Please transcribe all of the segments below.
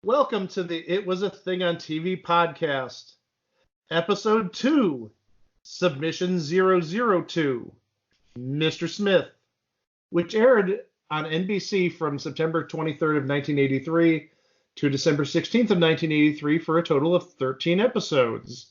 Welcome to the It Was a Thing on TV podcast, episode 2, submission 002, Mr. Smith, which aired on NBC from September 23rd of 1983 to December 16th of 1983 for a total of 13 episodes.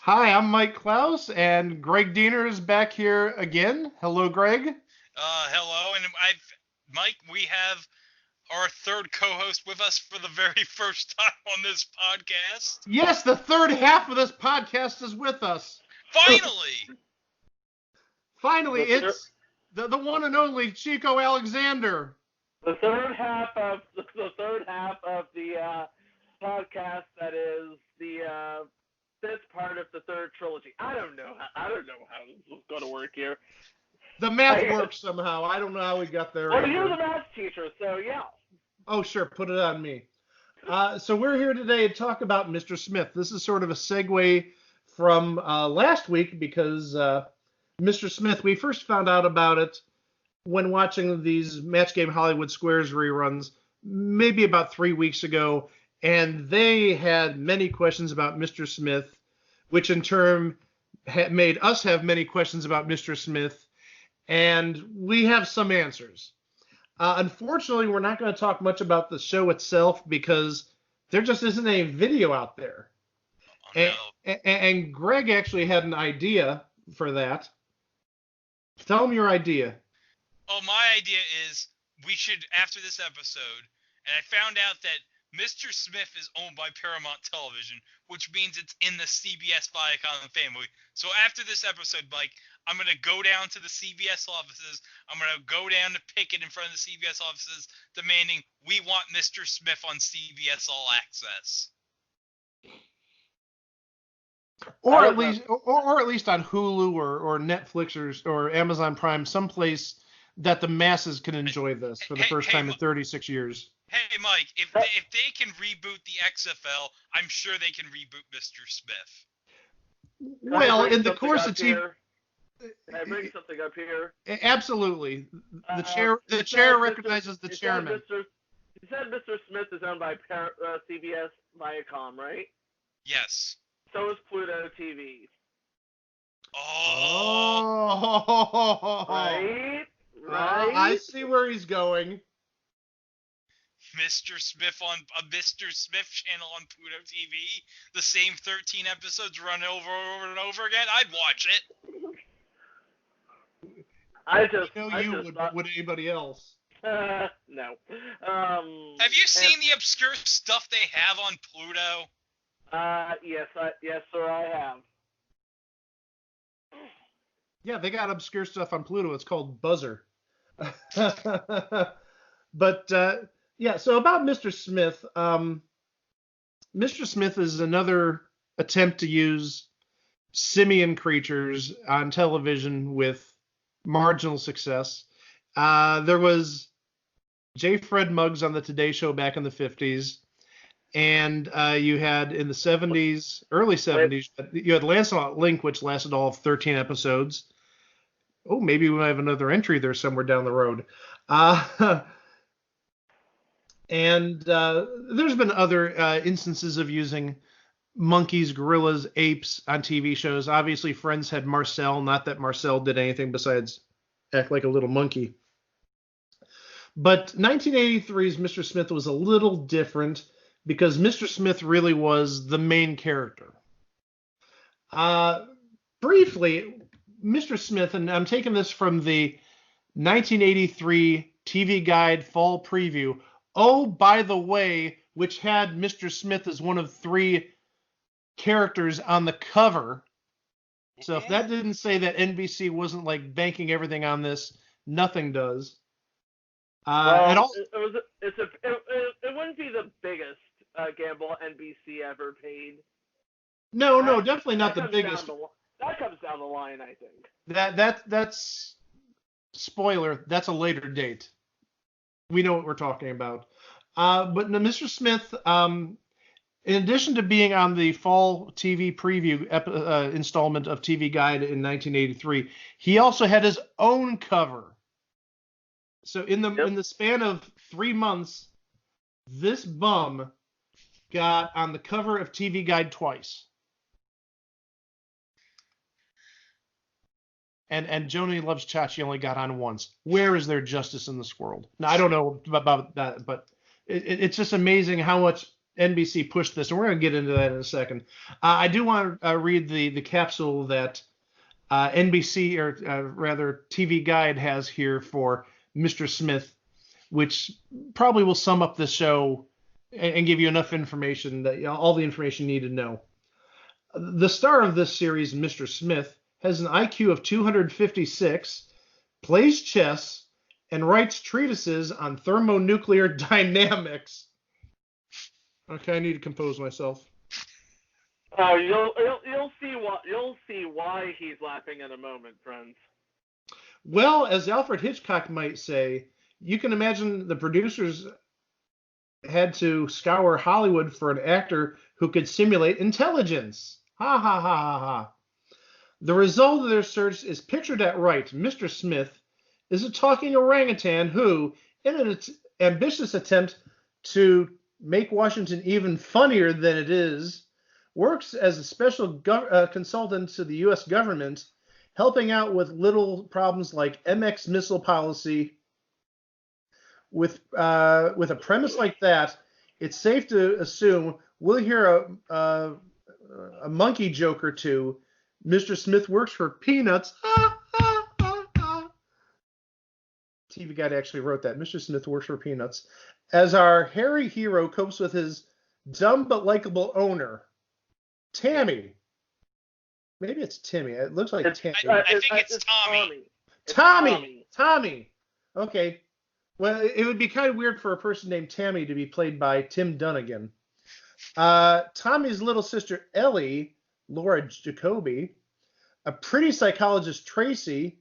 Hi, I'm Mike Klaus, and Greg Diener is back here again. Hello, Greg. Hello, and Mike, we have our third co-host with us for the very first time on this podcast. Yes, the third half of this podcast is with us. Finally! Finally, it's the one and only Chico Alexander. The third half of the podcast that is the fifth part of the third trilogy. I don't know how this is going to work here. The math works somehow. I don't know how we got there. Well, you're the math teacher, so yeah. Oh, sure. Put it on me. So we're here today to talk about Mr. Smith. This is sort of a segue from last week because Mr. Smith, we first found out about it when watching these Match Game Hollywood Squares reruns maybe about 3 weeks ago, and they had many questions about Mr. Smith, which in turn made us have many questions about Mr. Smith, and we have some answers. Unfortunately, we're not going to talk much about the show itself because there just isn't any video out there. Oh, no. And Greg actually had an idea for that. Tell him your idea. Oh, my idea is we should, after this episode, and I found out that Mr. Smith is owned by Paramount Television, which means it's in the CBS Viacom family. So after this episode, Mike, I'm going to go down to the CBS offices. I'm going to go down to picket in front of the CBS offices demanding we want Mr. Smith on CBS All Access. Or at least on Hulu or Netflix or Amazon Prime, someplace that the masses can enjoy this for the first time in 36 years. Hey, Mike, if they can reboot the XFL, I'm sure they can reboot Mr. Smith. Well, in the course of TV... Can I bring something up here? Absolutely. The chair recognizes the chairman. You said Mr. Smith is owned by CBS Viacom, right? Yes. So is Pluto TV. Oh. Right? I see where he's going. Mr. Smith on a Mr. Smith channel on Pluto TV. The same 13 episodes run over and over again. I'd watch it. Would anybody else? No. Have you seen the obscure stuff they have on Pluto? Yes, sir, I have. Yeah, they got obscure stuff on Pluto. It's called Buzzer. But yeah, so about Mr. Smith, Mr. Smith is another attempt to use simian creatures on television with marginal success. There was J. Fred Muggs on the Today Show back in the 50s, and you had in the 70s, early 70s, you had Lancelot Link, which lasted all of 13 episodes. Oh, maybe we might have another entry there somewhere down the road. And there's been other instances of using monkeys, gorillas, apes on TV shows. Obviously, Friends had Marcel. Not that Marcel did anything besides act like a little monkey. But 1983's Mr. Smith was a little different because Mr. Smith really was the main character. Briefly, Mr. Smith, and I'm taking this from the 1983 TV Guide Fall Preview. Oh, by the way, which had Mr. Smith as one of 3 characters on the cover. So if that didn't say that NBC wasn't like banking everything on this, nothing does. And also, it wouldn't be the biggest gamble NBC ever paid. no, definitely not the biggest. That comes down the line, I think. That's spoiler. That's a later date. We know what we're talking about. But no, Mr. Smith, in addition to being on the fall TV preview installment of TV Guide in 1983, he also had his own cover. So in the span of 3 months, this bum got on the cover of TV Guide twice. And Joni Loves Chachi only got on once. Where is there justice in this world? Now, I don't know about that, but it's just amazing how much NBC pushed this, and we're going to get into that in a second. I do want to read the capsule that NBC, or rather TV Guide, has here for Mr. Smith, which probably will sum up the show and give you enough information that all the information you need to know. The star of this series, Mr. Smith, has an IQ of 256, plays chess, and writes treatises on thermonuclear dynamics. Okay, I need to compose myself. Oh, you'll see why he's laughing in a moment, friends. Well, as Alfred Hitchcock might say, you can imagine the producers had to scour Hollywood for an actor who could simulate intelligence. Ha ha ha ha ha. The result of their search is pictured at right. Mr. Smith is a talking orangutan who, in an ambitious attempt to make Washington even funnier than it is, works as a special consultant to the U.S. government, helping out with little problems like MX missile policy. With a premise like that, it's safe to assume we'll hear a monkey joke or two. Mr. Smith works for peanuts. TV Guide actually wrote that. Mr. Smith works for peanuts. As our hairy hero copes with his dumb but likable owner, Tammy. Maybe it's Timmy. It looks like Tammy. I think it's Tommy. Tommy. Okay. Well, it would be kind of weird for a person named Tammy to be played by Tim Dunnigan. Tommy's little sister, Ellie, Laura Jacoby, a pretty psychologist, Tracy,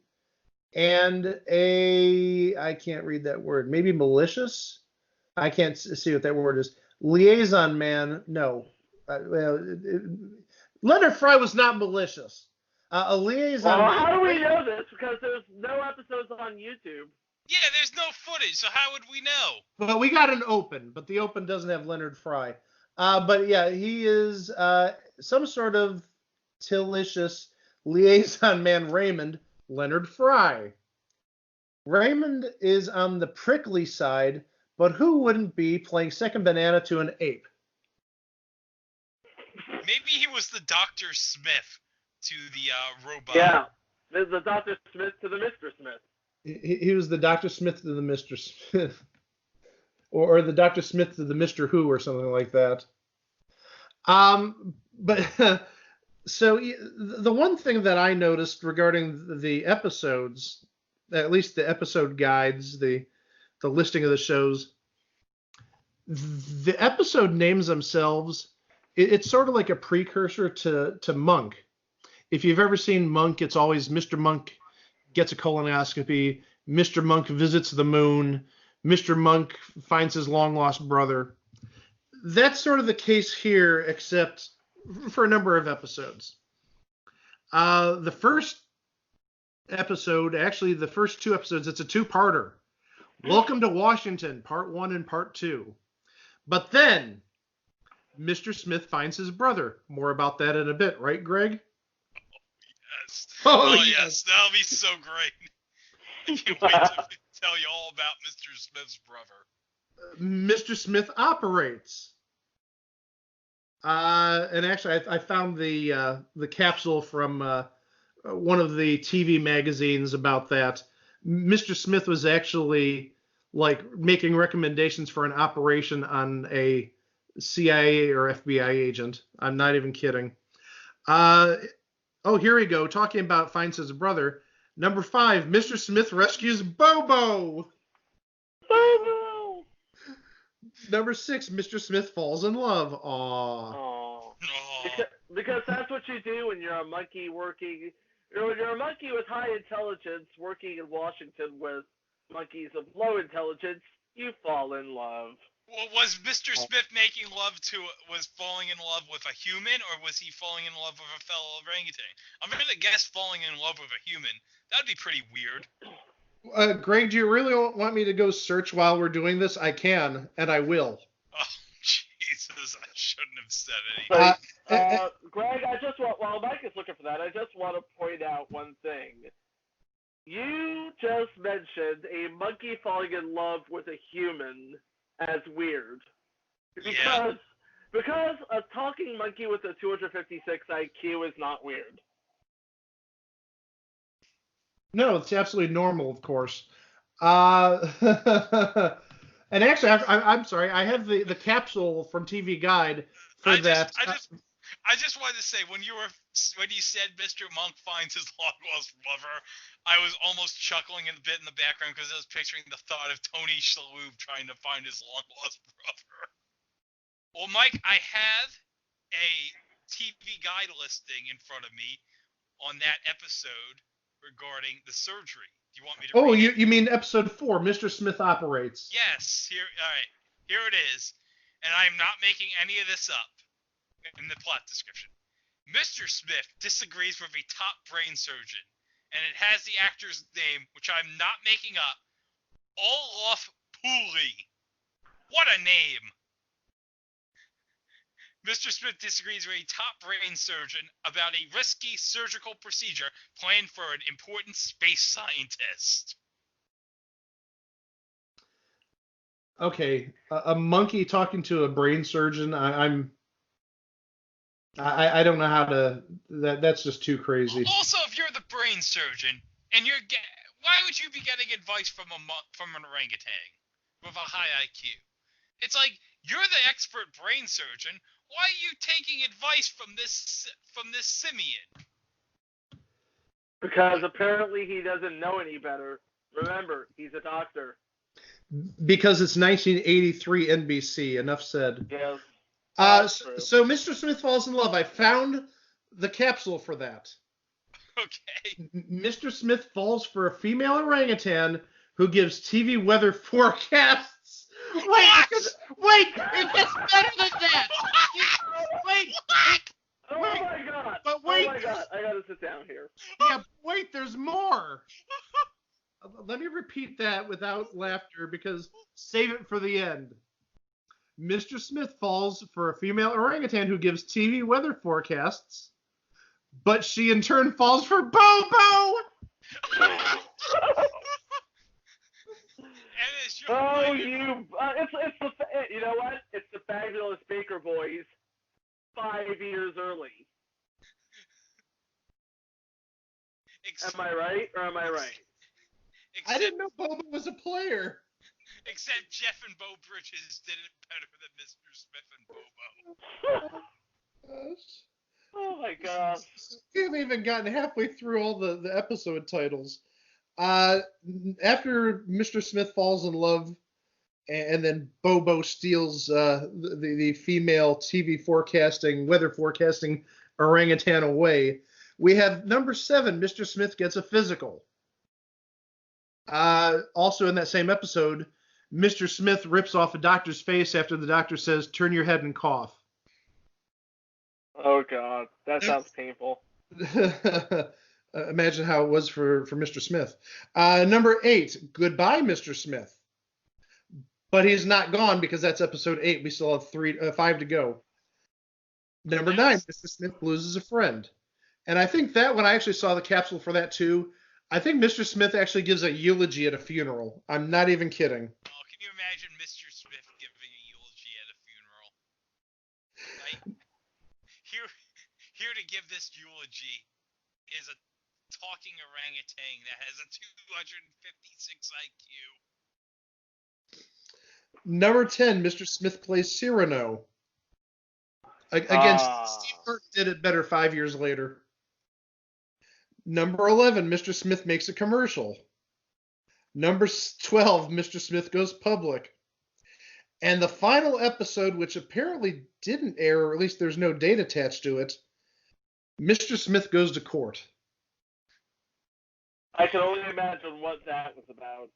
and I can't read that word, maybe malicious? I can't see what that word is. Liaison man, no. Leonard Fry was not malicious. A liaison Well, man. how do we know this? Because there's no episodes on YouTube. Yeah, there's no footage, so how would we know? Well, we got an open, but the open doesn't have Leonard Fry. But yeah, he is some sort of delicious liaison man, Raymond Leonard Fry. Raymond is on the prickly side, but who wouldn't be playing second banana to an ape? Maybe he was the Dr. Smith to the robot. Yeah, there's the Dr. Smith to the Mr. Smith. He was the Dr. Smith to the Mr. Smith. Or the Dr. Smith to the Mr. Who or something like that. But so the one thing that I noticed regarding the episodes, at least the episode guides, the listing of the shows, the episode names themselves, it's sort of like a precursor to Monk. If you've ever seen Monk, it's always Mr. Monk gets a colonoscopy, Mr. Monk visits the moon, Mr. Monk finds his long-lost brother. That's sort of the case here, except for a number of episodes. The first episode, actually the first 2 episodes, it's a 2-parter. Welcome to Washington, Part 1 and Part 2. But then, Mr. Smith finds his brother. More about that in a bit, right, Greg? Yes. Oh, yes, that'll be so great. I can't wait to tell you all about Mr. Smith's brother. Mr. Smith operates. And actually, I found the capsule from one of the TV magazines about that. Mr. Smith was actually like making recommendations for an operation on a CIA or FBI agent. I'm not even kidding. Uh, oh, here we go. Talking about finds his brother. Number 5, Mr. Smith rescues Bobo. Oh, Number 6, Mr. Smith falls in love. Aww. no. Oh. Because that's what you do when you're a monkey working. When you're a monkey with high intelligence working in Washington with monkeys of low intelligence, you fall in love. Well, was Mr. Smith was falling in love with a human, or was he falling in love with a fellow orangutan? I'm going to guess falling in love with a human. That'd be pretty weird. Greg, do you really want me to go search while we're doing this? I can, and I will. Oh, Jesus, I shouldn't have said But, anything. Greg, while Mike is looking for that, I just want to point out one thing. You just mentioned a monkey falling in love with a human as weird. Because a talking monkey with a 256 IQ is not weird. No, it's absolutely normal, of course. And actually, I'm sorry, I have the capsule from TV Guide for that. I just wanted to say when you said Mr. Monk finds his long lost lover, I was almost chuckling a bit in the background because I was picturing the thought of Tony Shalhoub trying to find his long lost brother. Well, Mike, I have a TV Guide listing in front of me on that episode regarding the surgery. Do you want me to read it? You mean episode 4, Mr. Smith Operates. Yes. All right. Here it is. And I'm not making any of this up in the plot description. Mr. Smith disagrees with a top brain surgeon, and it has the actor's name, which I'm not making up, Olaf Pooley. What a name! Mr. Smith disagrees with a top brain surgeon about a risky surgical procedure planned for an important space scientist. Okay, a monkey talking to a brain surgeon. I don't know how to. That's just too crazy. Also, if you're the brain surgeon and why would you be getting advice from an orangutan with a high IQ? It's like you're the expert brain surgeon. Why are you taking advice from this simian? Because apparently he doesn't know any better. Remember, he's a doctor. Because it's 1983 NBC. Enough said. Yes. So Mr. Smith falls in love. I found the capsule for that. Okay. Mr. Smith falls for a female orangutan who gives TV weather forecasts. Wait, it gets better than that. Wait. Oh my god. But wait. Oh my god. I gotta sit down here. Yeah, wait, there's more. Let me repeat that without laughter because save it for the end. Mr. Smith falls for a female orangutan who gives TV weather forecasts, but she in turn falls for Bobo. It's you know what? It's the Fabulous Baker Boys 5 years early. Am I right or am I right? I didn't know Bobo was a player. Except Jeff and Bo Bridges did it better than Mr. Smith and Bobo. Gosh. Oh my god. We haven't even gotten halfway through all the episode titles. After Mr. Smith falls in love and then Bobo steals the female TV weather forecasting orangutan away, we have number 7, Mr. Smith gets a physical. Also in that same episode, Mr. Smith rips off a doctor's face after the doctor says, "Turn your head and cough." Oh god, that sounds painful. Imagine how it was for Mr. Smith. Number 8, Goodbye, Mr. Smith. But he's not gone because that's episode 8. We still have 5 to go. Number 9, Mr. Smith loses a friend. And I think that when I actually saw the capsule for that too, I think Mr. Smith actually gives a eulogy at a funeral. I'm not even kidding. Oh, can you imagine Mr. Smith giving a eulogy at a funeral? give this eulogy is a talking orangutan that has a 256 IQ. Number 10, Mr. Smith plays Cyrano. Against Steve Burton did it better 5 years later. Number 11, Mr. Smith makes a commercial. Number 12, Mr. Smith goes public. And the final episode, which apparently didn't air, or at least there's no date attached to it, Mr. Smith goes to court. I can only imagine what that was about.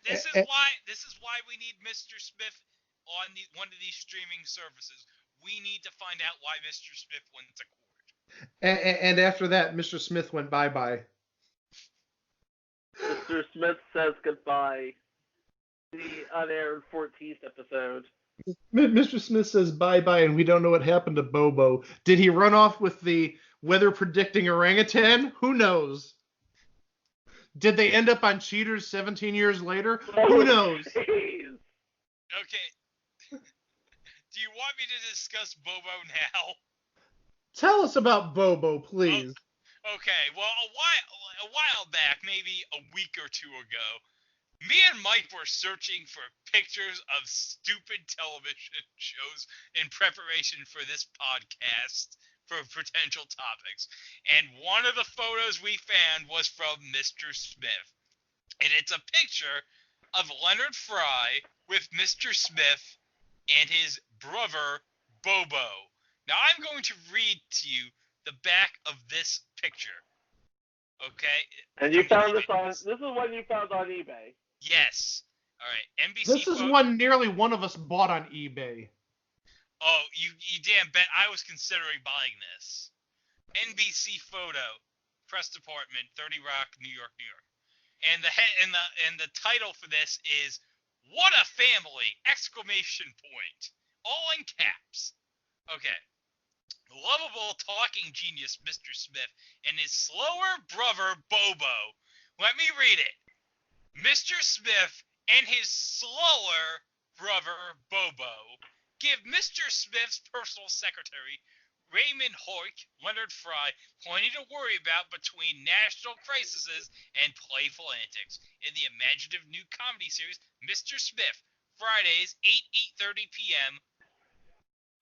This is why we need Mr. Smith on one of these streaming services. We need to find out why Mr. Smith went to court. And after that, Mr. Smith went bye-bye. Mr. Smith says goodbye. The unaired 14th episode. Mr. Smith says bye-bye, and we don't know what happened to Bobo. Did he run off with the weather-predicting orangutan? Who knows? Did they end up on Cheaters 17 years later? Who knows? Geez. Okay. Do you want me to discuss Bobo now? Tell us about Bobo, please. Okay, well, a while back, maybe a week or two ago, me and Mike were searching for pictures of stupid television shows in preparation for this podcast for potential topics. And one of the photos we found was from Mr. Smith. And it's a picture of Leonard Fry with Mr. Smith and his brother, Bobo. Now, I'm going to read to you the back of this picture. Okay? And you found this is one you found on eBay. Yes. All right. NBC. This is one nearly one of us bought on eBay. Oh, you damn bet I was considering buying this. NBC photo, press department, 30 Rock, New York, New York. And the title for this is "What a Family!" exclamation point. All in caps. Okay. Lovable talking genius Mr. Smith and his slower brother Bobo. Let me read it. Mr. Smith and his slower brother Bobo give Mr. Smith's personal secretary, Raymond Hoyk, Leonard Fry, plenty to worry about between national crises and playful antics in the imaginative new comedy series Mr. Smith, Fridays, 8:30 p.m.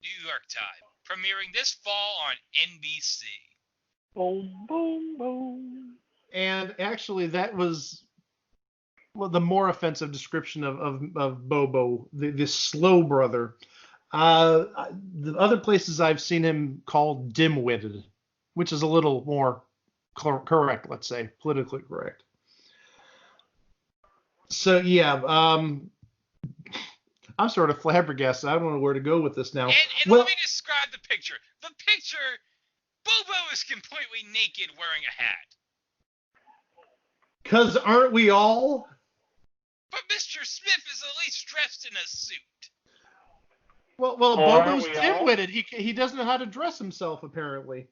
New York time, premiering this fall on NBC. Boom, boom, boom. And actually, that was the more offensive description of Bobo, the slow brother. The other places I've seen him called dim-witted, which is a little more correct, let's say, politically correct. So, yeah, I'm sort of flabbergasted. I don't know where to go with this now. And let me describe the picture. The picture, Bobo is completely naked wearing a hat. 'Cause aren't we all? But Mr. Smith is at least dressed in a suit. Well, Bobo's dim-witted. He doesn't know how to dress himself, apparently.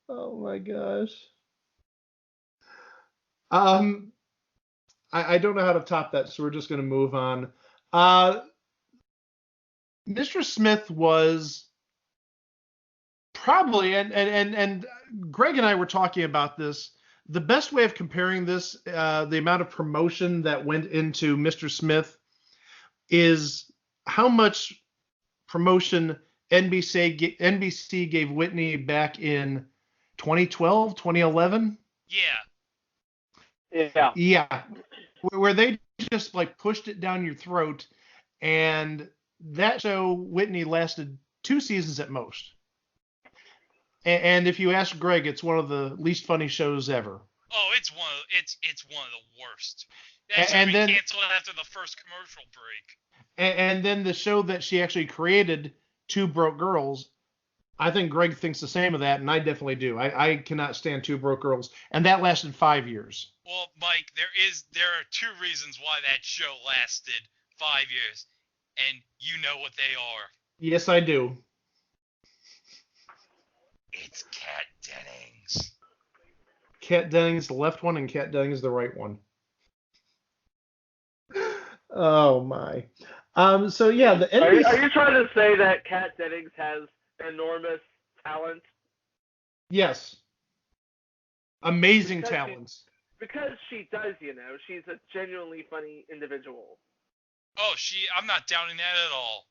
Oh my gosh. I don't know how to top that, so we're just going to move on. Mr. Smith was probably, and Greg and I were talking about this. The best way of comparing this, the amount of promotion that went into Mr. Smith, is how much promotion NBC gave Whitney back in 2012, 2011. Yeah. Where they just like pushed it down your throat, and that show Whitney lasted 2 seasons at most. And if you ask Greg, it's one of the least funny shows ever. Oh, it's one of the worst. That should be canceled after the first commercial break. And then the show that she actually created, Two Broke Girls, I think Greg thinks the same of that, and I definitely do. I cannot stand Two Broke Girls, and that lasted 5 years. Well, Mike, there are 2 reasons why that show lasted 5 years, and you know what they are. Yes, I do. It's Kat Dennings. Kat Dennings, the left one, and Kat Dennings, the right one. Oh my. So yeah, the NBC. Are you trying to say that Kat Dennings has enormous talent? Yes. Amazing Because talents. Because she does, she's a genuinely funny individual. Oh, I'm not doubting that at all.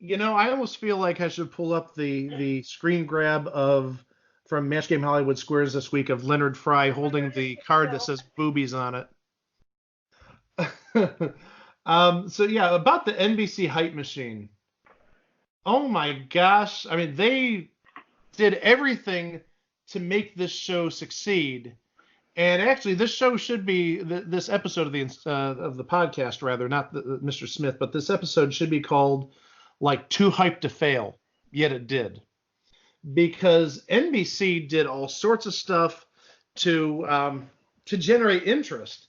I almost feel like I should pull up the screen grab from Match Game Hollywood Squares this week of Leonard Fry holding the card that says boobies on it. So yeah, about the NBC hype machine. Oh my gosh. I mean, they did everything to make this show succeed. And actually, this show should be this episode of the podcast, rather, not Mr. Smith, but this episode should be called like Too Hyped to Fail. Yet it did, because NBC did all sorts of stuff to generate interest.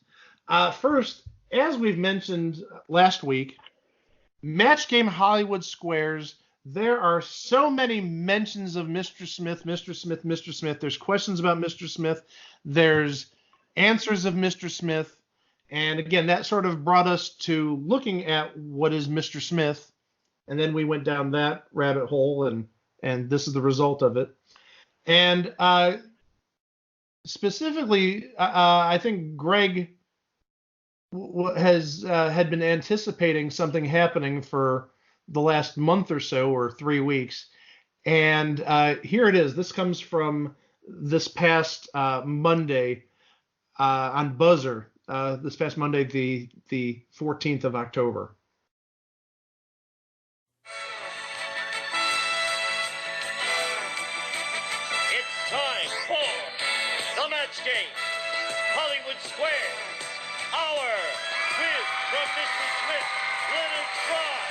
First, as we've mentioned last week, Match Game Hollywood Squares. There are so many mentions of Mr. Smith, Mr. Smith, Mr. Smith. There's questions about Mr. Smith. There's answers of Mr. Smith. And again, that sort of brought us to looking at what is Mr. Smith. And then we went down that rabbit hole, and this is the result of it. And specifically, I think Greg had been anticipating something happening for the last month or so, or 3 weeks. And here it is. This comes from this past Monday on Buzzer. This past Monday, the 14th of October. It's time for the Match Game. Hollywood Squares. Our quiz from Mr. Smith, Leonard Fry.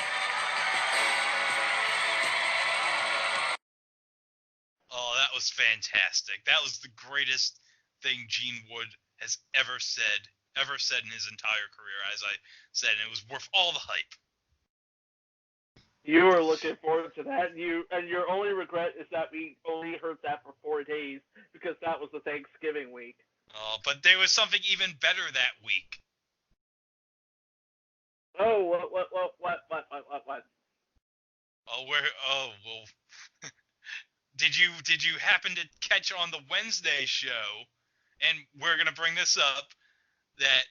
Oh, that was fantastic. That was the greatest thing Gene Wood has ever said in his entire career, as I said, and it was worth all the hype. You were looking forward to that, and your only regret is that we only heard that for 4 days, because that was the Thanksgiving week. Oh, but there was something even better that week. Oh, what? Well, did you happen to catch on the Wednesday show? And we're gonna bring this up, that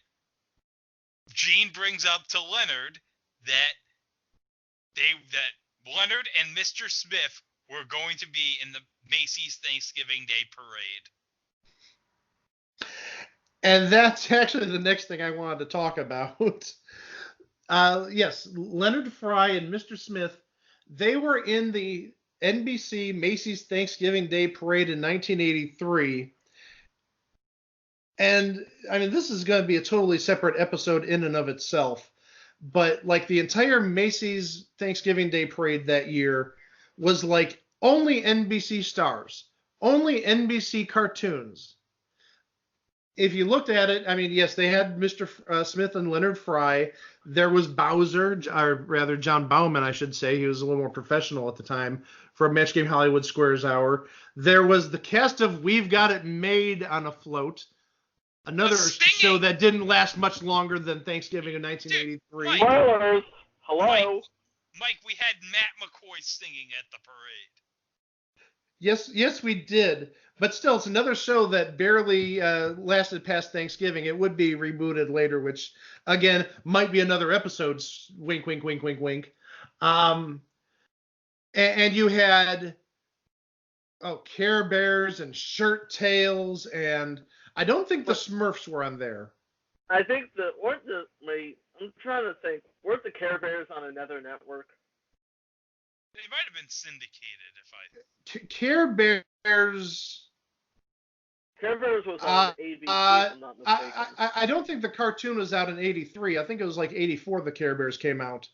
Gene brings up to Leonard that Leonard and Mr. Smith were going to be in the Macy's Thanksgiving Day Parade. And that's actually the next thing I wanted to talk about. Yes, Leonard Fry and Mr. Smith, they were in the NBC Macy's Thanksgiving Day Parade in 1983. And, I mean, this is going to be a totally separate episode in and of itself. But, like, the entire Macy's Thanksgiving Day Parade that year was, like, only NBC stars, only NBC cartoons. If you looked at it, I mean, yes, they had Mr. Smith and Leonard Fry. There was Bowser, or rather John Bauman, I should say. He was a little more professional at the time for Match Game Hollywood Squares Hour. There was the cast of We've Got It Made on a float. Another show that didn't last much longer than Thanksgiving in 1983. Dude, Spoilers! Hello? Mike, we had Matt McCoy singing at the parade. Yes, we did. But still, it's another show that barely lasted past Thanksgiving. It would be rebooted later, which, again, might be another episode. Wink, wink, wink, wink, wink. And you had Care Bears and Shirt Tails, and I don't think the Smurfs were on there. I think I'm trying to think. Weren't the Care Bears on another network? They might have been syndicated Care Bears. Care Bears was on ABC, if I'm not mistaken. I don't think the cartoon was out in 83. I think it was like 84 the Care Bears came out.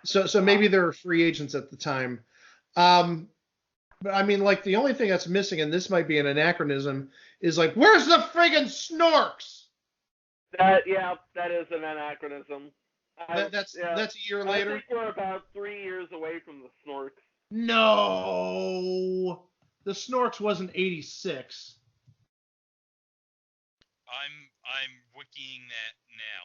So maybe they were free agents at the time. But I mean, like, the only thing that's missing, and this might be an anachronism, is like, where's the friggin' Snorks? That is an anachronism. That's a year later? I think we're about 3 years away from the Snorks. No! The Snorks wasn't 86. I'm wikiing that now.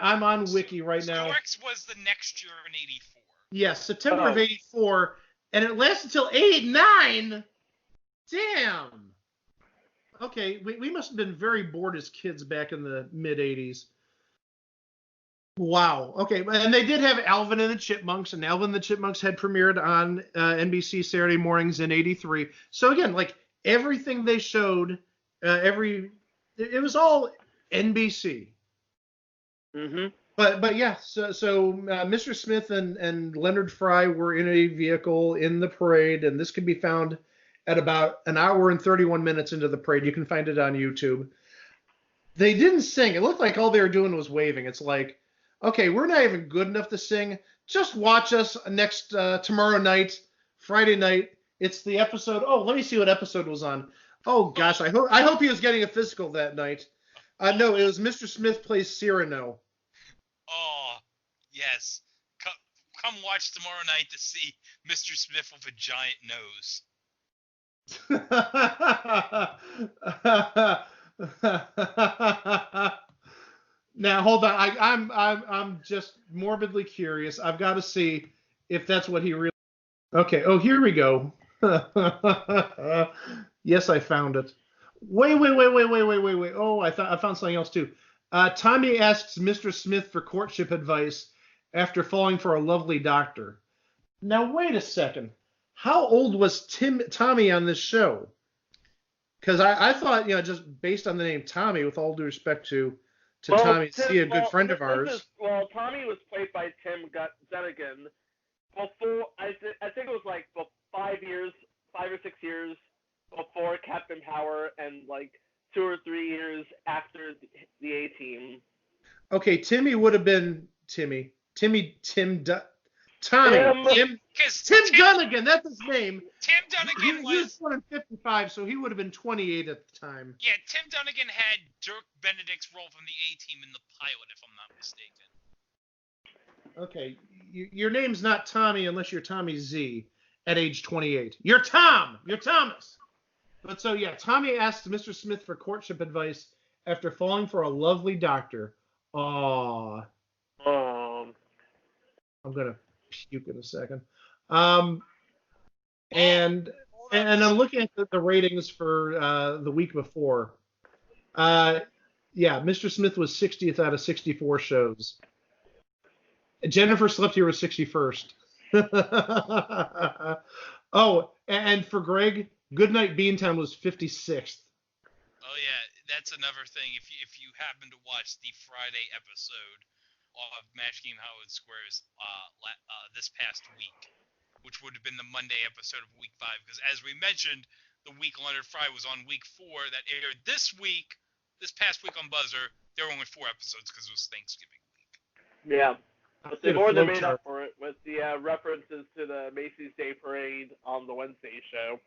I'm on Wiki right now. Snorks was the next year in 84. Yes, September of 84, And it lasts until 89? Damn. Okay, we must have been very bored as kids back in the mid-'80s. Wow. Okay, and they did have Alvin and the Chipmunks, and Alvin and the Chipmunks had premiered on NBC Saturday mornings in '83. So again, like everything they showed, it was all NBC. Mm-hmm. But yeah, so Mr. Smith and Leonard Fry were in a vehicle in the parade, and this can be found at about an hour and 31 minutes into the parade. You can find it on YouTube. They didn't sing. It looked like all they were doing was waving. It's like, okay, we're not even good enough to sing. Just watch us tomorrow night, Friday night. It's the episode. Oh, let me see what episode was on. Oh gosh, I hope he was getting a physical that night. No, it was Mr. Smith Plays Cyrano. Oh, yes. Come watch tomorrow night to see Mr. Smith with a giant nose. Now hold on. I'm just morbidly curious. I've got to see if that's what he really. Okay. Oh, here we go. Yes, I found it. Wait. Oh, I found something else too. Tommy asks Mr. Smith for courtship advice after falling for a lovely doctor. Now wait a second. How old was Tommy on this show? Because I thought, just based on the name Tommy, with all due respect to Tommy C, a good friend of ours. Tommy was played by Tim Gunnigan. Before, I think it was like 5 or 6 years before Captain Power, and like 2 or 3 years after the A-Team. Okay, Timmy would have been Tim Gunnigan, that's his name. Tim Dunnigan he was born in 55, so he would have been 28 at the time. Yeah, Tim Dunnigan had Dirk Benedict's role from the A-Team in the pilot, if I'm not mistaken. Okay, your name's not Tommy unless you're Tommy Z at age 28. You're Tom! You're Thomas! But so, yeah, Tommy asked Mr. Smith for courtship advice after falling for a lovely doctor. Aww. I'm going to puke in a second. And I'm looking at the ratings for the week before. Yeah, Mr. Smith was 60th out of 64 shows. Jennifer Slept Here was 61st. Oh, and for Greg, Goodnight Beantown was 56th. Oh yeah, that's another thing. If you happen to watch the Friday episode of Match Game Hollywood Squares this past week, which would have been the Monday episode of week 5, because as we mentioned, the week Leonard Fry was on week 4 that aired this past week on Buzzer. There were only 4 episodes because it was Thanksgiving week. Yeah. But they more than made up for it with the references to the Macy's Day Parade on the Wednesday show.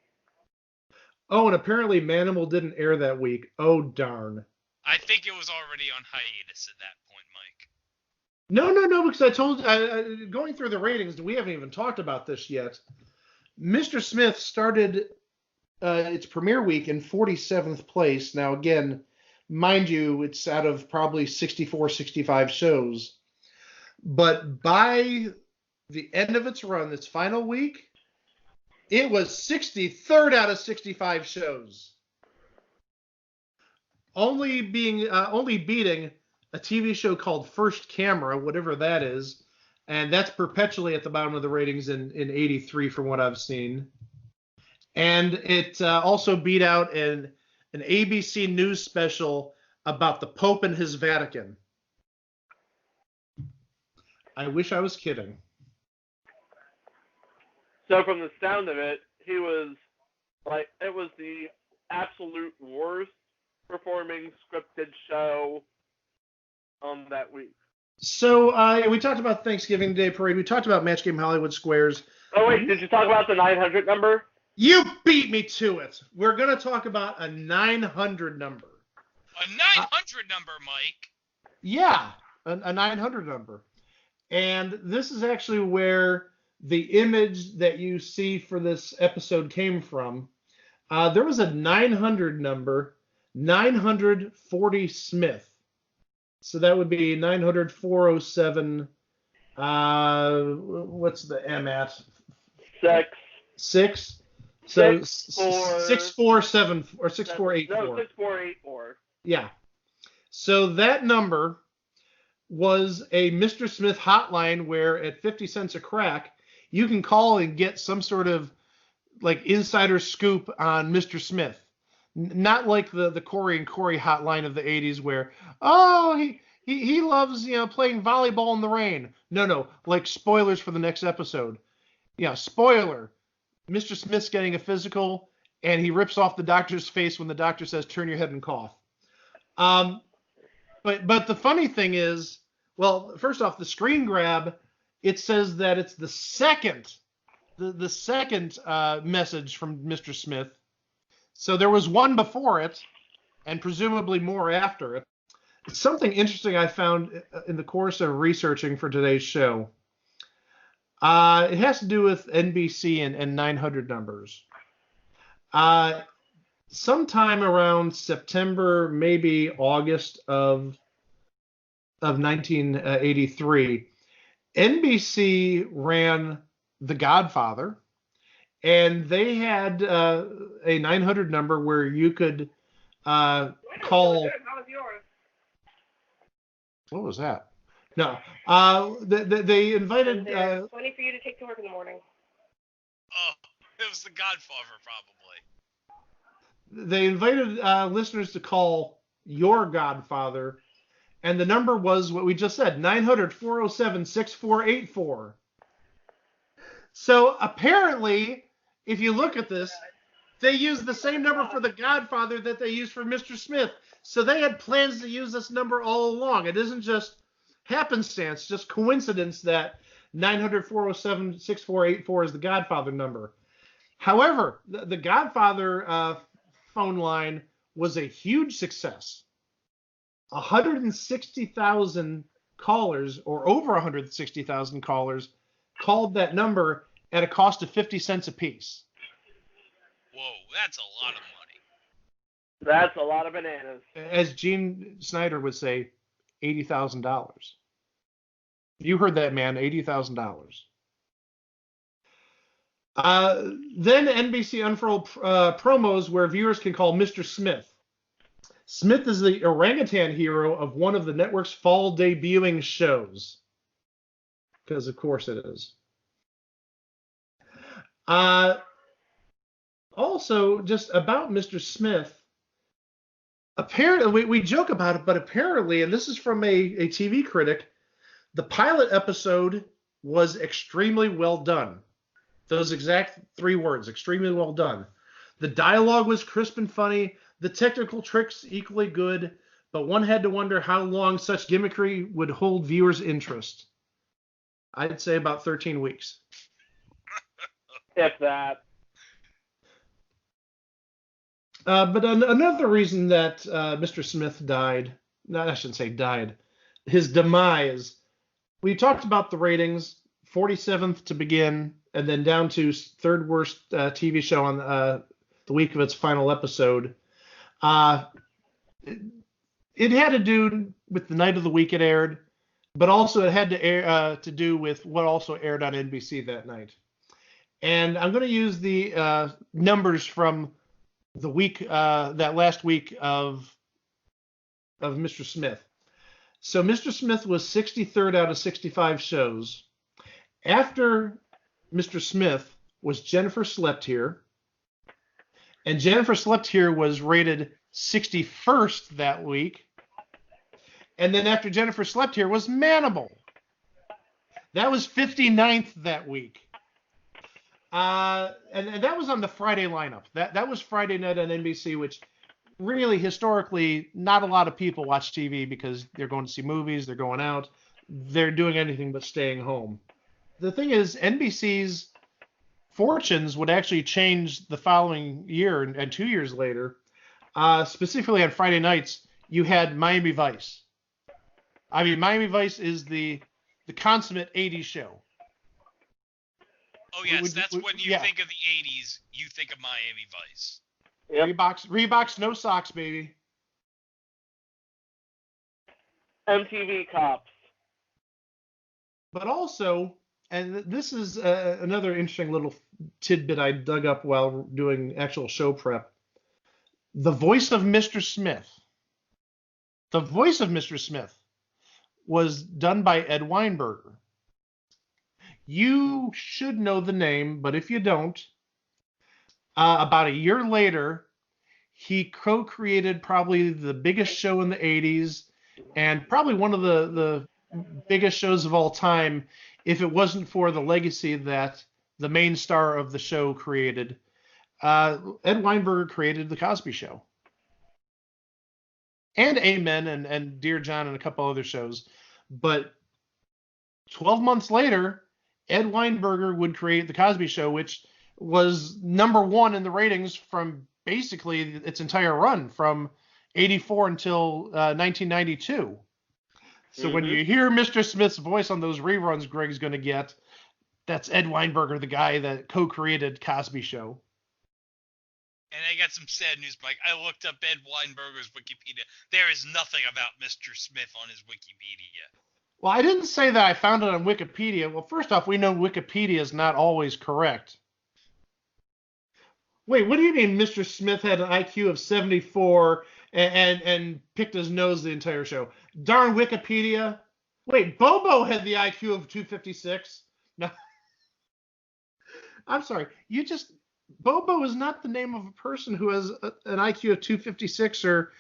Oh, and apparently Manimal didn't air that week. Oh, darn. I think it was already on hiatus at that point, Mike. No, because I told going through the ratings, we haven't even talked about this yet. Mr. Smith started its premiere week in 47th place. Now, again, mind you, it's out of probably 64, 65 shows. But by the end of its run, its final week, it was 63rd out of 65 shows. Only beating a TV show called First Camera, whatever that is, and that's perpetually at the bottom of the ratings in 83 from what I've seen. And it also beat out an ABC News special about the Pope and his Vatican. I wish I was kidding. So from the sound of it, it was the absolute worst performing scripted show on that week. So we talked about Thanksgiving Day Parade. We talked about Match Game Hollywood Squares. Oh, wait, did you talk about the 900 number? You beat me to it. We're going to talk about a 900 number. A 900 number, Mike? Yeah, a 900 number. And this is actually where the image that you see for this episode came from. There was a 900 number, 940 Smith. So that would be 900, 407. What's the M at? 6. 6. So 6-4. 6474 or 6484. No, 6484. Yeah. So that number was a Mr. Smith hotline where at 50 cents a crack, you can call and get some sort of like insider scoop on Mr. Smith. Not like the Corey and Corey hotline of the 80s where, oh, he loves, playing volleyball in the rain. No, like spoilers for the next episode. Yeah, spoiler. Mr. Smith's getting a physical, and he rips off the doctor's face when the doctor says, turn your head and cough. But the funny thing is, well, first off, the screen grab, it says that it's the second message from Mr. Smith. So there was one before it, and presumably more after it. Something interesting I found in the course of researching for today's show. It has to do with NBC and 900 numbers. Sometime around September, maybe August of 1983, NBC ran The Godfather, and they had a 900 number where you could call. What was that? No. They invited. Plenty for you to take to work in the morning. Oh, it was The Godfather, probably. They invited listeners to call your Godfather, and the number was what we just said, 900-407-6484. So apparently, if you look at this, they used the same number for the Godfather that they used for Mr. Smith. So they had plans to use this number all along. It isn't just happenstance, just coincidence that 900-407-6484 is the Godfather number. However, the Godfather phone line was a huge success. 160,000 callers, or over 160,000 callers, called that number at a cost of 50 cents apiece. Whoa, that's a lot of money. That's a lot of bananas. As Gene Snyder would say, $80,000. You heard that, man, $80,000. Then NBC unfurled promos where viewers can call Mr. Smith. Smith is the orangutan hero of one of the network's fall debuting shows. Because, of course, it is. Also, just about Mr. Smith, apparently, we joke about it, but apparently, and this is from a TV critic, the pilot episode was extremely well done. Those exact 3 words, extremely well done. The dialogue was crisp and funny, the technical tricks equally good, but one had to wonder how long such gimmickry would hold viewers' interest. I'd say about 13 weeks. If that. But another reason that Mr. Smith died, no, I shouldn't say died, his demise, we talked about the ratings, 47th to begin, and then down to third worst TV show on the week of its final episode. It had to do with the night of the week it aired, but also it had to do with what also aired on NBC that night. And I'm going to use the numbers from the week, that last week of Mr. Smith. So Mr. Smith was 63rd out of 65 shows. After Mr. Smith was Jennifer Slept Here. And Jennifer Slept Here was rated 61st that week. And then after Jennifer Slept Here was Manimal. That was 59th that week. And that was on the Friday lineup. That was Friday night on NBC, which really historically not a lot of people watch TV because they're going to see movies, they're going out, they're doing anything but staying home. The thing is, NBC's fortunes would actually change the following year and 2 years later. Specifically on Friday nights, you had Miami Vice. I mean, Miami Vice is the consummate 80s show. Oh, yes, that's when you think of the 80s, you think of Miami Vice. Yep. Reeboks, no socks, baby. MTV Cops. But also, And this is another interesting little tidbit I dug up while doing actual show prep. The voice of Mr. Smith. The voice of Mr. Smith was done by Ed Weinberger. You should know the name, but if you don't, about a year later, he co-created probably the biggest show in the 80s and probably one of the biggest shows of all time if it wasn't for the legacy that the main star of the show created. Ed Weinberger created The Cosby Show. And Amen and Dear John and a couple other shows. But 12 months later, Ed Weinberger would create The Cosby Show, which was #1 in the ratings from basically its entire run from 84 until 1992. So when you hear Mr. Smith's voice on those reruns Greg's going to get, that's Ed Weinberger, the guy that co-created Cosby Show. And I got some sad news, Mike. I looked up Ed Weinberger's Wikipedia. There is nothing about Mr. Smith on his Wikipedia. Well, I didn't say that I found it on Wikipedia. Well, first off, we know Wikipedia is not always correct. Wait, what do you mean Mr. Smith had an IQ of 74 and picked his nose the entire show? Darn Wikipedia. Wait, Bobo had the IQ of 256? No. I'm sorry. Bobo is not the name of a person who has an IQ of 256 or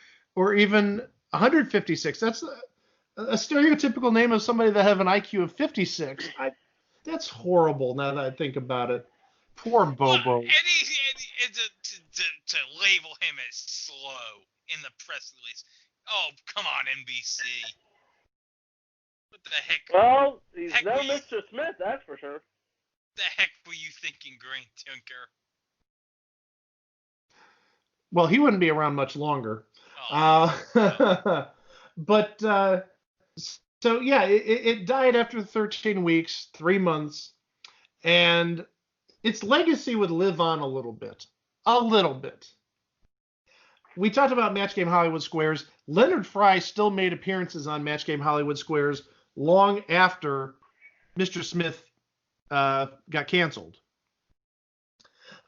even 156. That's a stereotypical name of somebody that have an IQ of 56. That's horrible now that I think about it. Poor Bobo. And to label him as slow in the press release. Oh, come on, NBC. What the heck? Well, he's no Mr. Smith, that's for sure. The heck were you thinking, Green Tinker? Well, he wouldn't be around much longer. But so yeah, it died after 13 weeks, 3 months, and its legacy would live on a little bit. A little bit. We talked about Match Game Hollywood Squares. Leonard Fry still made appearances on Match Game Hollywood Squares long after Mr. Smith got canceled.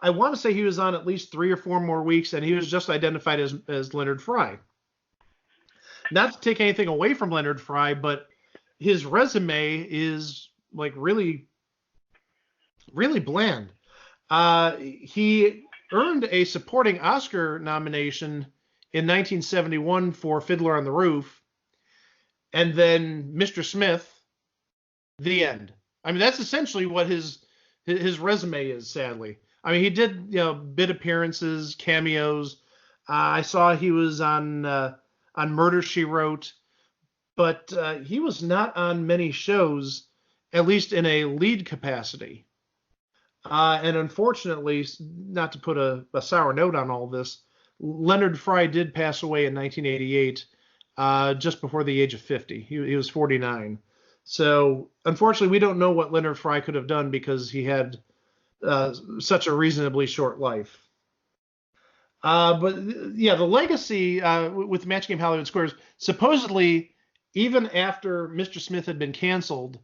I want to say he was on at least 3 or 4 more weeks, and he was just identified as Leonard Fry. Not to take anything away from Leonard Fry, but his resume is like really, really bland. He earned a supporting Oscar nomination in 1971 for Fiddler on the Roof, and then Mr. Smith, the end. I mean, that's essentially what his resume is, sadly. I mean, he did, bit appearances, cameos. I saw he was on Murder, She Wrote, but he was not on many shows, at least in a lead capacity. And unfortunately, not to put a sour note on all this, Leonard Fry did pass away in 1988, just before the age of 50. He was 49. So unfortunately, we don't know what Leonard Fry could have done because he had such a reasonably short life. But yeah, the legacy with Match Game Hollywood Squares, supposedly, even after Mr. Smith had been canceled,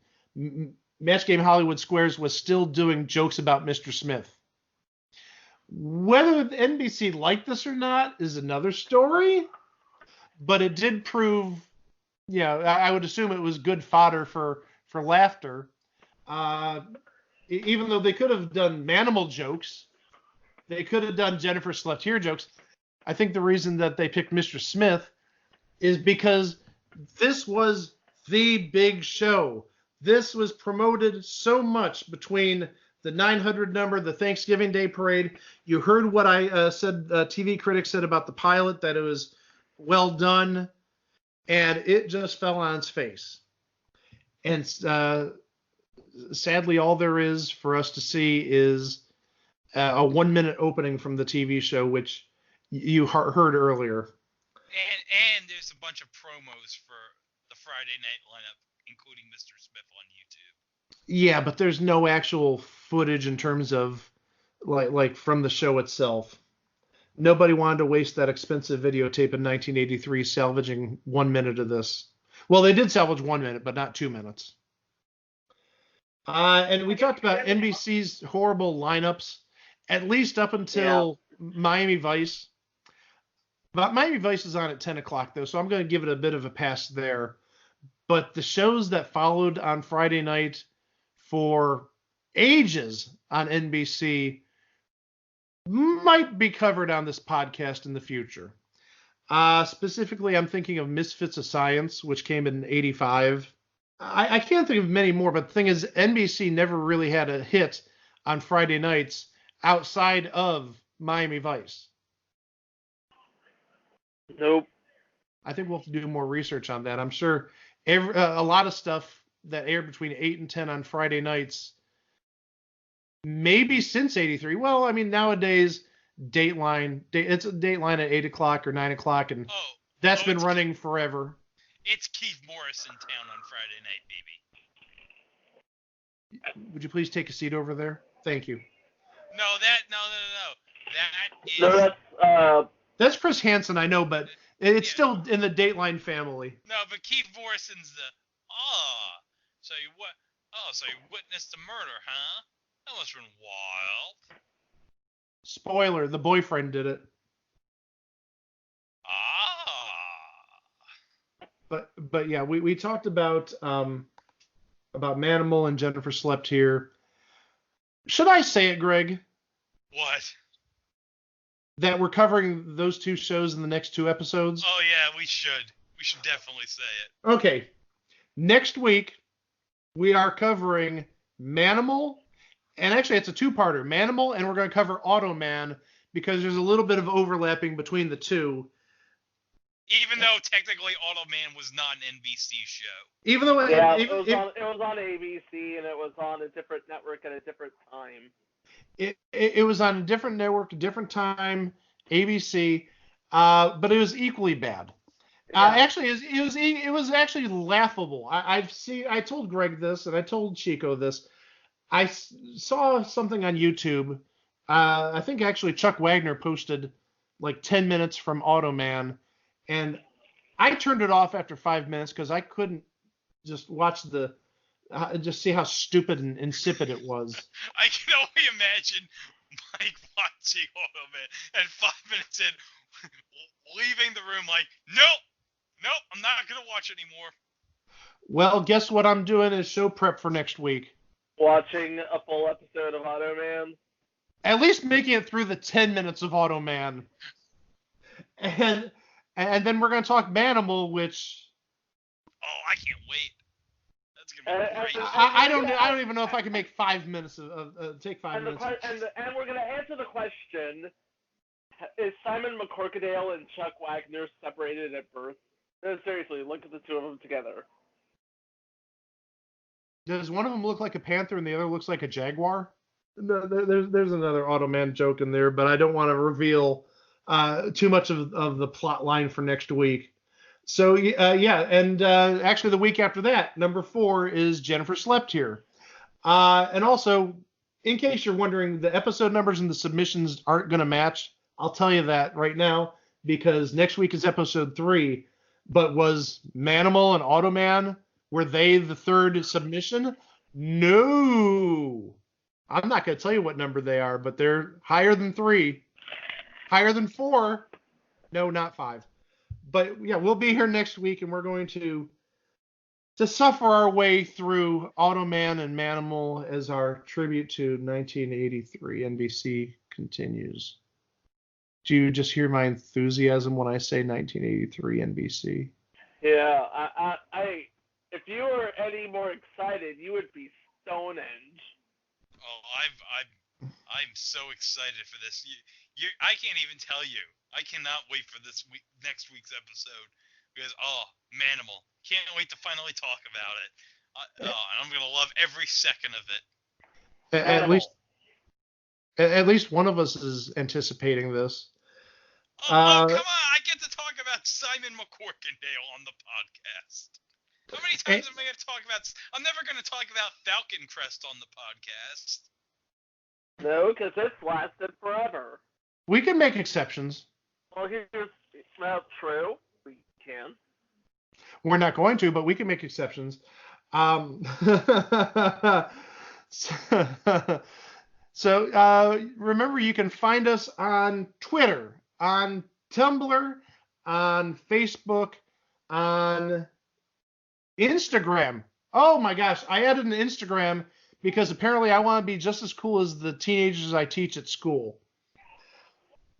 Match Game Hollywood Squares was still doing jokes about Mr. Smith. Whether the NBC liked this or not is another story, but it did prove, I would assume it was good fodder for laughter. Even though they could have done Manimal jokes, they could have done Jennifer Slept Here jokes. I think the reason that they picked Mr. Smith is because this was the big show. This was promoted so much between the 900 number, the Thanksgiving Day parade. You heard what I said, TV critics said about the pilot, that it was well done, and it just fell on its face. And sadly, all there is for us to see is a 1-minute opening from the TV show, which you heard earlier. And there's a bunch of promos for the Friday night lineup, including Mr. Smith on YouTube. Yeah, but there's no actual footage in terms of like from the show itself. Nobody wanted to waste that expensive videotape in 1983 salvaging 1 minute of this. Well, they did salvage 1 minute, but not 2 minutes. And we talked about NBC's horrible lineups, at least up until Miami Vice. But Miami Vice is on at 10 o'clock, though, so I'm going to give it a bit of a pass there. But the shows that followed on Friday night for ages on NBC might be covered on this podcast in the future. Specifically, I'm thinking of Misfits of Science, which came in '85. I can't think of many more, but the thing is, NBC never really had a hit on Friday nights outside of Miami Vice. Nope. I think we'll have to do more research on that. I'm sure a lot of stuff that aired between 8 and 10 on Friday nights, maybe since '83. Well, I mean, nowadays, it's a Dateline at 8 o'clock or 9 o'clock, and that's been running forever. It's Keith Morris in town on Friday night, baby. Would you please take a seat over there? Thank you. No. That is... That's Chris Hansen, I know, but it's still in the Dateline family. No, but Keith Morrison's the... So you witnessed a murder, huh? That must have been wild. Spoiler, the boyfriend did it. But yeah, we talked about Manimal and Jennifer Slept Here. Should I say it, Greg? What? That we're covering those two shows in the next two episodes? Oh yeah, we should. We should definitely say it. Okay. Next week we are covering Manimal, and actually it's a two-parter. Manimal, and we're going to cover Automan because there's a little bit of overlapping between the two. Even though technically Automan was not an NBC show. Even though it was on ABC and it was on a different network at a different time. It was on a different network, a different time, ABC, but it was equally bad. Actually, it was actually laughable. I told Greg this, and I told Chico this. I saw something on YouTube. I think actually Chuck Wagner posted like 10 minutes from Automan, and I turned it off after 5 minutes because I couldn't just watch just see how stupid and insipid it was. I can only imagine Mike watching Automan and 5 minutes in, leaving the room like, nope, I'm not going to watch anymore. Well, guess what I'm doing is show prep for next week. Watching a full episode of Automan? At least making it through the 10 minutes of Automan. And then we're going to talk Manimal, which... Oh, I can't wait. That's going to be great. I don't even know if I can make 5 minutes take 5 minutes. And we're going to answer the question, is Simon McCorkadale and Chuck Wagner separated at birth? No, seriously, look at the two of them together. Does one of them look like a panther and the other looks like a jaguar? No, there's another Automan joke in there, but I don't want to reveal too much of the plot line for next week. So, actually the week after that, number 4 is Jennifer Slept Here. And also, in case you're wondering, the episode numbers and the submissions aren't going to match. I'll tell you that right now, because next week is episode 3. But was Manimal and Automan, were they the third submission? No. I'm not going to tell you what number they are, but they're higher than 3. Higher than 4. No, not 5. But yeah, we'll be here next week, and we're going to suffer our way through Automan and Manimal as our tribute to 1983 NBC continues. Do you just hear my enthusiasm when I say 1983 NBC? Yeah, I if you were any more excited, you would be Stonehenge. Oh, I'm so excited for this. I can't even tell you. I cannot wait for next week's episode because Manimal. Can't wait to finally talk about it. And I'm gonna love every second of it. At least one of us is anticipating this. Oh, come on! I get to talk about Simon McCorkindale on the podcast. How many times am I going to talk about... I'm never going to talk about Falcon Crest on the podcast. No, because it's lasted forever. We can make exceptions. Well, well, true. We can. We're not going to, but we can make exceptions. So remember, you can find us on Twitter, on Tumblr, on Facebook, on Instagram. Oh my gosh, I added an Instagram because apparently I want to be just as cool as the teenagers I teach at school.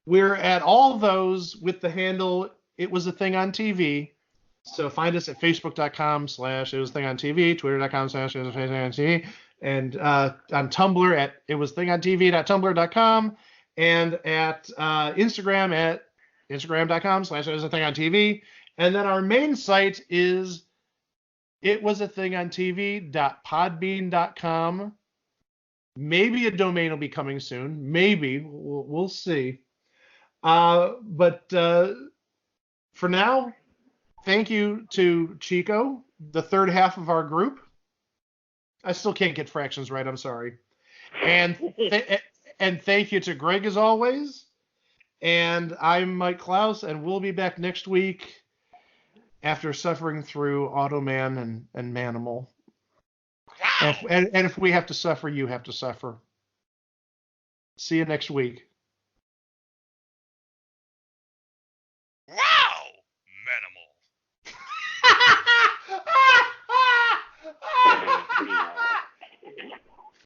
We're at all those with the handle It Was a Thing on TV. So find us at facebook.com/It Was a Thing on TV, twitter.com/It Was a Thing on TV, and on Tumblr at itwasthingontv.tumblr.com, and at Instagram at instagram.com/It Was a Thing on TV. And then our main site is itwasthingontv.podbean.com. Maybe a domain will be coming soon. Maybe. We'll see. But for now, thank you to Chico, the third half of our group. I still can't get fractions right. I'm sorry. And thank you to Greg as always. And I'm Mike Klaus, and we'll be back next week after suffering through Automan and Manimal. Wow. And if we have to suffer, you have to suffer. See you next week.